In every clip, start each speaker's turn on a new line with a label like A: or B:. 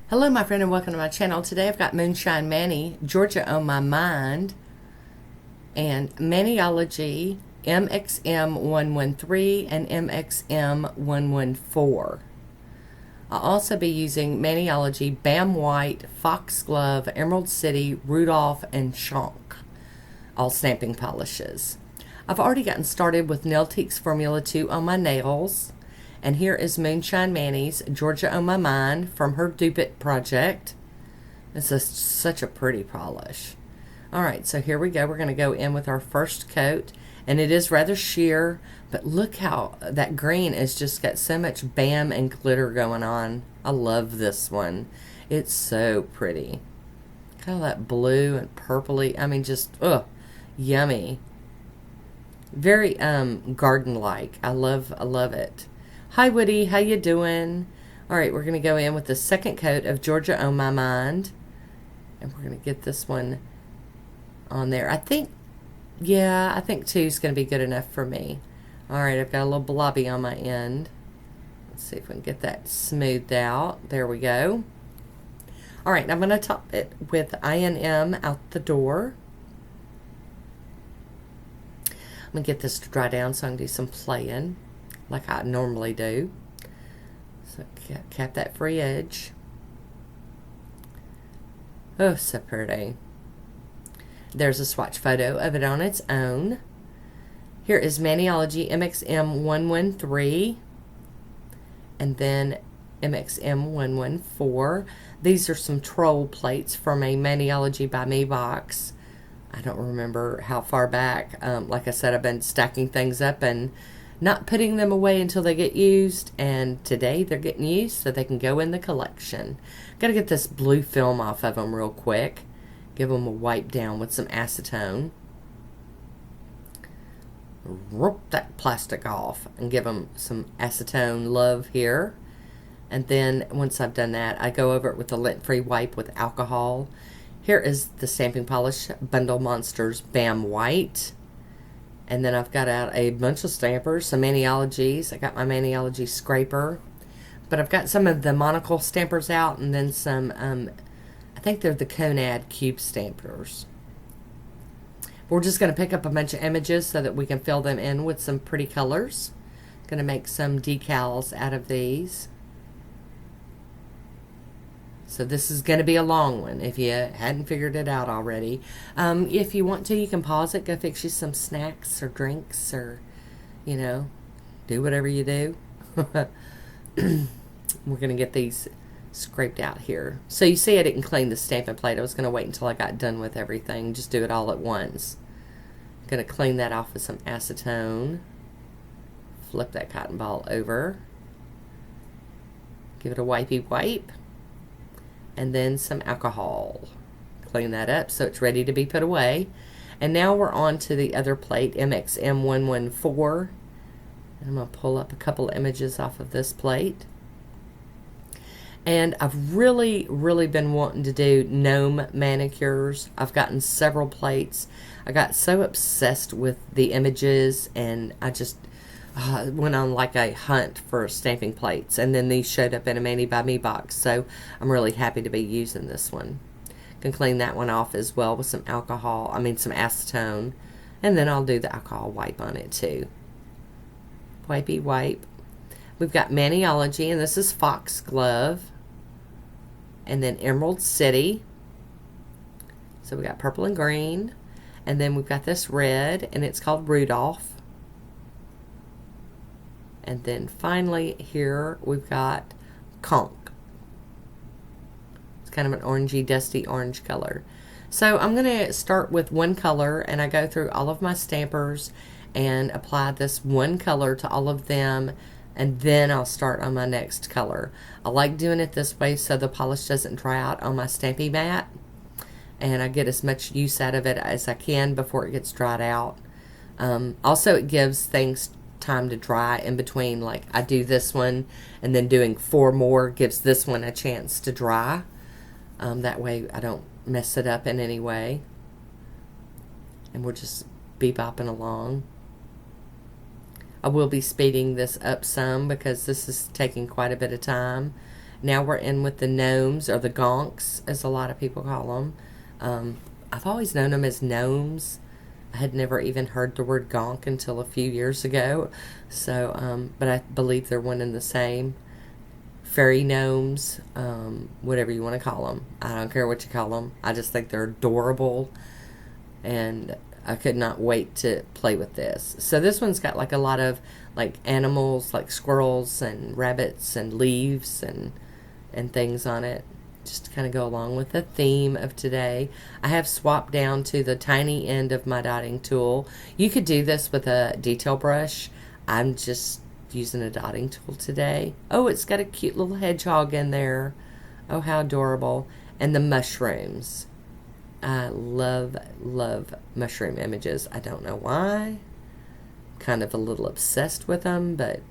A: Hello my friend and welcome to my channel. Today I've got Moonshine Manny, Georgia on my mind, and Maniology MXM113 and MXM114. I'll also be using Maniology Bam White, Foxglove, Emerald City, Rudolph, and Shonk, all stamping polishes. I've already gotten started with Nailtique's Formula 2 on my nails. And here is Moonshine Manny's Georgia on My Mind from her Dupit project. This is such a pretty polish. Alright, so here we go. We're going to go in with our first coat. And it is rather sheer, but look how that green has just got so much bam and glitter going on. I love this one. It's so pretty. Kind of that blue and purpley. I mean, just, yummy. Very garden-like. I love it. Hi Woody, how you doing? Alright, we're going to go in with the second coat of Georgia on My Mind. And we're going to get this one on there. I think 2 is going to be good enough for me. Alright, I've got a little blobby on my end. Let's see if we can get that smoothed out. There we go. Alright, I'm going to top it with INM out the door. I'm going to get this to dry down so I can do some playing like I normally do. So cap that free edge. Oh, so pretty. There's a swatch photo of it on its own. Here is Maniology MXM113 and then MXM114. These are some troll plates from a Maniology by Me box. I don't remember how far back. Like I said, I've been stacking things up and not putting them away until they get used, and today they're getting used so they can go in the collection. Gotta get this blue film off of them real quick. Give them a wipe down with some acetone. Rip that plastic off and give them some acetone love here. And then once I've done that, I go over it with a lint-free wipe with alcohol. Here is the stamping polish Bundle Monsters Bam White. And then I've got out a bunch of stampers, some Maniologies. I got my Maniology scraper. But I've got some of the monocle stampers out, and then some, I think they're the Conad cube stampers. We're just going to pick up a bunch of images so that we can fill them in with some pretty colors. Going to make some decals out of these. So this is going to be a long one if you hadn't figured it out already. If you want to, you can pause it, go fix you some snacks or drinks or, do whatever you do. We're going to get these scraped out here. So you see I didn't clean the stamping plate. I was going to wait until I got done with everything. Just do it all at once. I'm going to clean that off with some acetone. Flip that cotton ball over. Give it a wipey wipe. And then some alcohol. Clean that up so it's ready to be put away. And now we're on to the other plate, MXM114. And I'm going to pull up a couple of images off of this plate. And I've really been wanting to do gnome manicures. I've gotten several plates. I got so obsessed with the images, and I just went on like a hunt for stamping plates, and then these showed up in a Mani by Me box, so I'm really happy to be using this one. Can clean that one off as well with some alcohol, some acetone, and then I'll do the alcohol wipe on it too. Wipey wipe. We've got Maniology, and this is Foxglove, and then Emerald City. So we got purple and green, and then we've got this red, and it's called Rudolph. And then finally here we've got Conch. It's kind of an orangey, dusty orange color. So I'm going to start with one color, and I go through all of my stampers and apply this one color to all of them, and then I'll start on my next color. I like doing it this way so the polish doesn't dry out on my stamping mat, and I get as much use out of it as I can before it gets dried out. Also, it gives things time to dry in between. Like I do this one, and then doing 4 more gives this one a chance to dry. That way I don't mess it up in any way. And we'll just be bopping along. I will be speeding this up some because this is taking quite a bit of time. Now we're in with the gnomes, or the gonks, as a lot of people call them. I've always known them as gnomes. I had never even heard the word gonk until a few years ago. So, but I believe they're one and the same. Fairy gnomes, whatever you want to call them. I don't care what you call them. I just think they're adorable, and I could not wait to play with this. So this one's got like a lot of like animals, like squirrels and rabbits and leaves and things on it, just to kind of go along with the theme of today. I have swapped down to the tiny end of my dotting tool. You could do this with a detail brush. I'm just using a dotting tool today. Oh, it's got a cute little hedgehog in there. Oh, how adorable. And the mushrooms. I love mushroom images. I don't know why. Kind of a little obsessed with them, but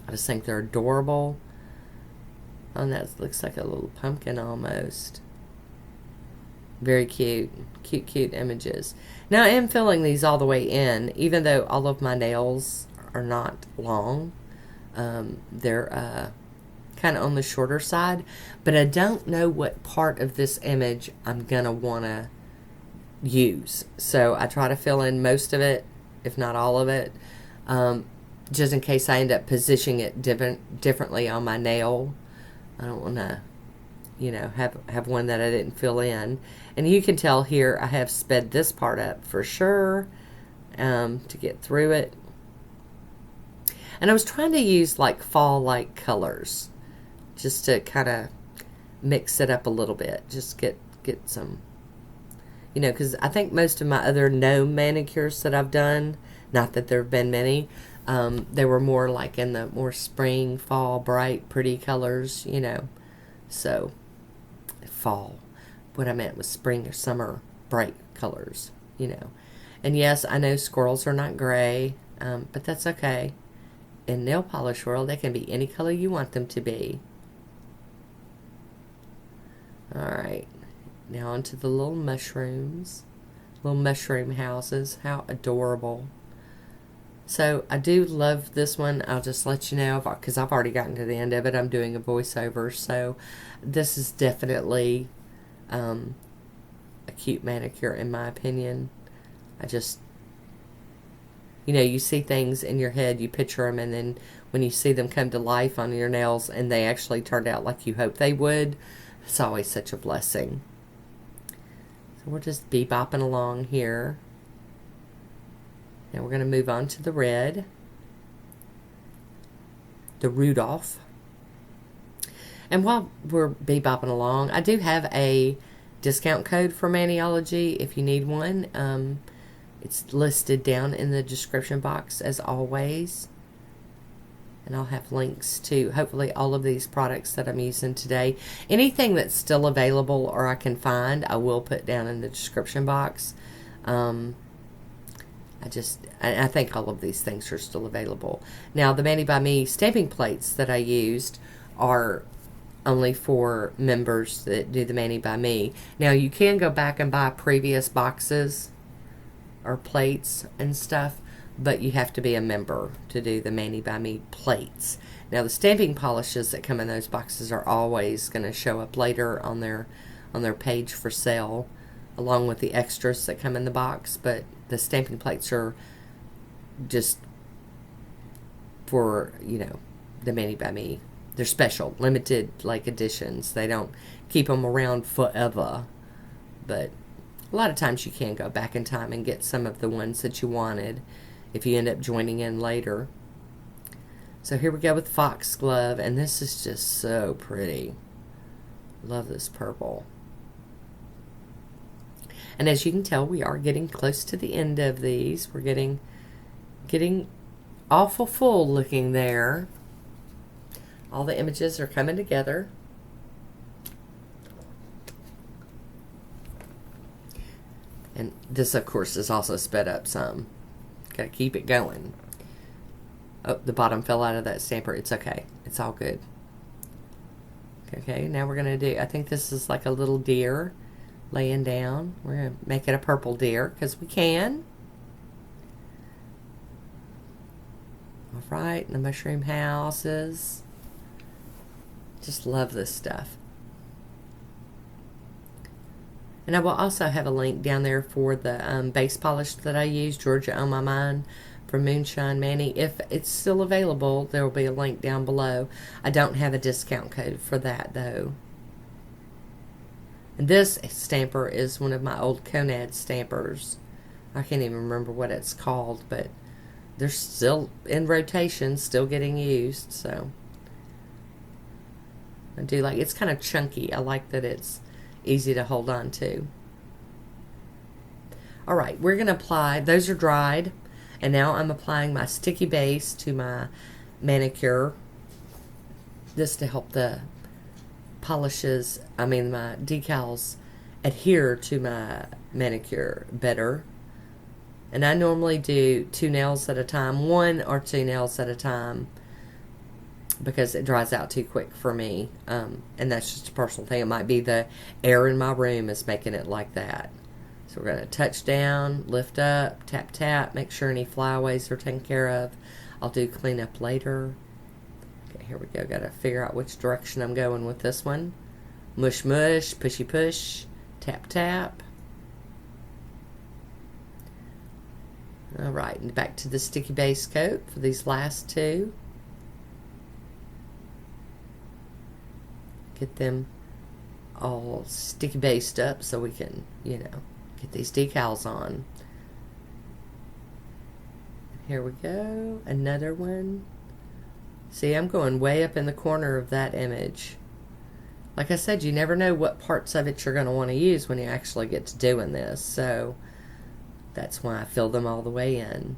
A: I just think they're adorable. Oh, and that looks like a little pumpkin almost. Very cute. Cute images. Now I am filling these all the way in, even though all of my nails are not long. They're kind of on the shorter side, but I don't know what part of this image I'm going to want to use. So I try to fill in most of it, if not all of it, just in case I end up positioning it differently on my nail. I don't want to, have one that I didn't fill in. And you can tell here I have sped this part up for sure, to get through it. And I was trying to use like fall-like colors just to kind of mix it up a little bit. Just get some, because I think most of my other gnome manicures that I've done, not that there have been many, they were more like in the more spring, fall, bright, pretty colors, So, fall. What I meant was spring or summer, bright colors, And yes, I know squirrels are not gray, but that's okay. In nail polish world, they can be any color you want them to be. Alright, now onto the little mushrooms. Little mushroom houses. How adorable. So, I do love this one. I'll just let you know, because I've already gotten to the end of it. I'm doing a voiceover, so this is definitely a cute manicure in my opinion. I just, you see things in your head, you picture them, and then when you see them come to life on your nails and they actually turned out like you hoped they would, it's always such a blessing. So we'll just bebopping along here. Now we're going to move on to the red. The Rudolph. And while we're bebopping along, I do have a discount code for Maniology if you need one. It's listed down in the description box as always. And I'll have links to hopefully all of these products that I'm using today. Anything that's still available or I can find, I will put down in the description box. I think all of these things are still available. Now, the Mani by Me stamping plates that I used are only for members that do the Mani by Me. Now, you can go back and buy previous boxes or plates and stuff, but you have to be a member to do the Mani by Me plates. Now, the stamping polishes that come in those boxes are always going to show up later on their page for sale, along with the extras that come in the box, but the stamping plates are just for, the Mani by Me. They're special, limited, editions. They don't keep them around forever, but a lot of times you can go back in time and get some of the ones that you wanted if you end up joining in later. So here we go with Foxglove, and this is just so pretty. Love this purple. And as you can tell, we are getting close to the end of these. We're getting awful full looking there. All the images are coming together. And this, of course, is also sped up some. Got to keep it going. Oh, the bottom fell out of that stamper. It's okay. It's all good. Okay, now we're going to do, I think this is like a little deer laying down. We're going to make it a purple deer because we can. All right, the mushroom houses. Just love this stuff. And I will also have a link down there for the base polish that I use, Georgia on My Mind, from Moonshine Manny. If it's still available, there will be a link down below. I don't have a discount code for that, though. And this stamper is one of my old Conad stampers. I can't even remember what it's called, but they're still in rotation, still getting used, so I do like, it's kind of chunky. I like that it's easy to hold on to. Alright, we're going to apply, those are dried, and now I'm applying my sticky base to my manicure, just to help the polishes, my decals adhere to my manicure better. And I normally do 2 nails at a time, 1 or 2 nails at a time, because it dries out too quick for me. And that's just a personal thing. It might be the air in my room is making it like that. So we're going to touch down, lift up, tap, tap, make sure any flyaways are taken care of. I'll do cleanup later. Okay, here we go. Got to figure out which direction I'm going with this one. Mush, mush, pushy, push, tap, tap. Alright, and back to the sticky base coat for these last 2. Get them all sticky based up so we can, get these decals on. Here we go, another one. See, I'm going way up in the corner of that image. Like I said, you never know what parts of it you're going to want to use when you actually get to doing this, so that's why I fill them all the way in.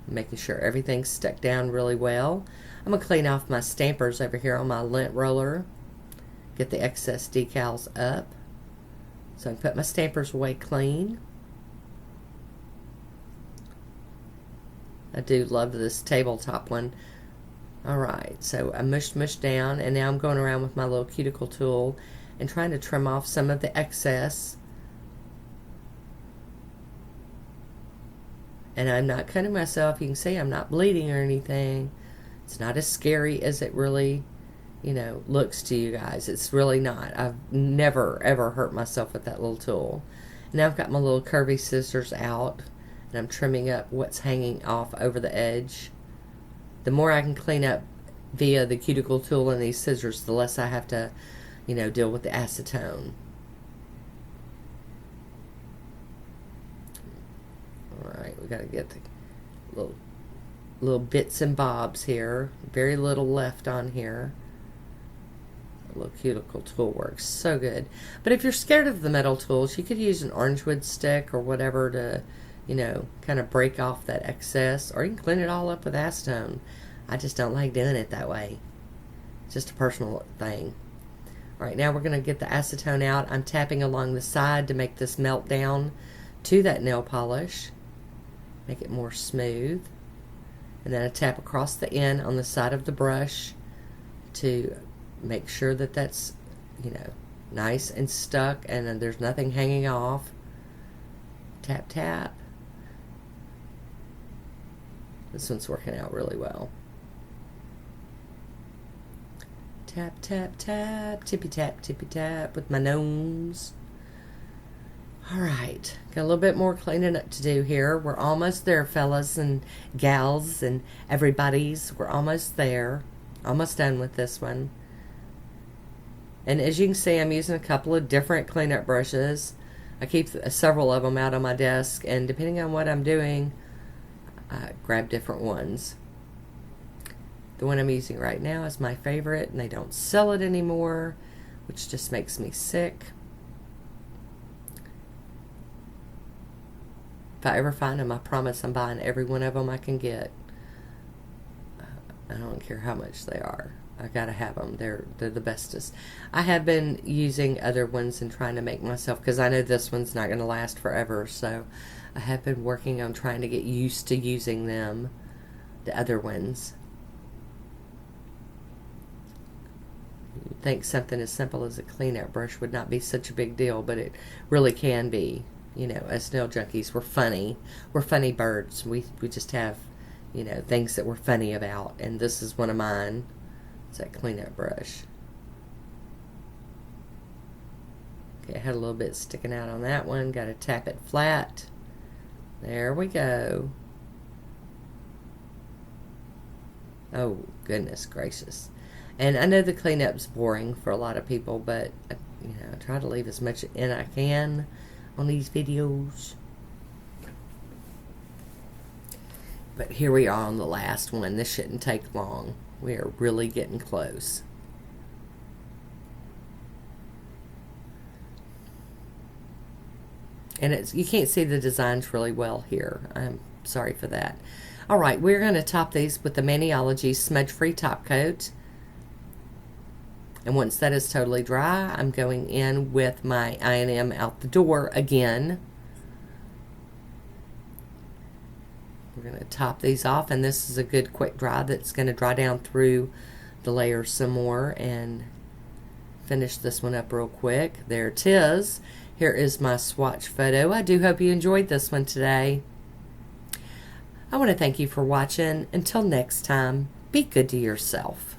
A: Making sure everything's stuck down really well. I'm going to clean off my stampers over here on my lint roller. Get the excess decals up. So I can put my stampers away clean. I do love this tabletop one. Alright, so I mushed down, and now I'm going around with my little cuticle tool and trying to trim off some of the excess. And I'm not cutting myself. You can see I'm not bleeding or anything. It's not as scary as it really, looks to you guys. It's really not. I've never, ever hurt myself with that little tool. Now I've got my little curvy scissors out, and I'm trimming up what's hanging off over the edge. The more I can clean up via the cuticle tool and these scissors, the less I have to, deal with the acetone. Alright, we got to get the little bits and bobs here. Very little left on here. The little cuticle tool works so good. But if you're scared of the metal tools, you could use an orangewood stick or whatever to, kind of break off that excess. Or you can clean it all up with acetone. I just don't like doing it that way. It's just a personal thing. Alright, now we're going to get the acetone out. I'm tapping along the side to make this melt down to that nail polish. Make it more smooth. And then I tap across the end on the side of the brush to make sure that that's, nice and stuck and then there's nothing hanging off. Tap, tap. This one's working out really well. Tap, tap, tap, tippy tap with my nose. Alright, got a little bit more cleaning up to do here. We're almost there, fellas and gals and everybody's. We're almost there. Almost done with this one. And as you can see, I'm using a couple of different cleanup brushes. I keep several of them out on my desk, and depending on what I'm doing, I grab different ones. The one I'm using right now is my favorite, and they don't sell it anymore, which just makes me sick. If I ever find them, I promise I'm buying every one of them I can get. I don't care how much they are. I gotta have them. They're the bestest. I have been using other ones and trying to make myself, because I know this one's not going to last forever, so I have been working on trying to get used to using them, the other ones. You'd think something as simple as a cleanup brush would not be such a big deal, but it really can be. As nail junkies, we're funny. We're funny birds. We just have, things that we're funny about, and this is one of mine. It's that cleanup brush. Okay, I had a little bit sticking out on that one. Got to tap it flat. There we go. Oh, goodness gracious. And I know the cleanup's boring for a lot of people, but, you know, I try to leave as much in I can on these videos. But here we are on the last one. This shouldn't take long. We are really getting close. And you can't see the designs really well here. I'm sorry for that. All right, we're going to top these with the Maniology smudge-free top coat. And once that is totally dry, I'm going in with my I&M out the door again. We're going to top these off, and this is a good quick dry that's going to dry down through the layers some more and finish this one up real quick. There it is. Here is my swatch photo. I do hope you enjoyed this one today. I want to thank you for watching. Until next time, be good to yourself.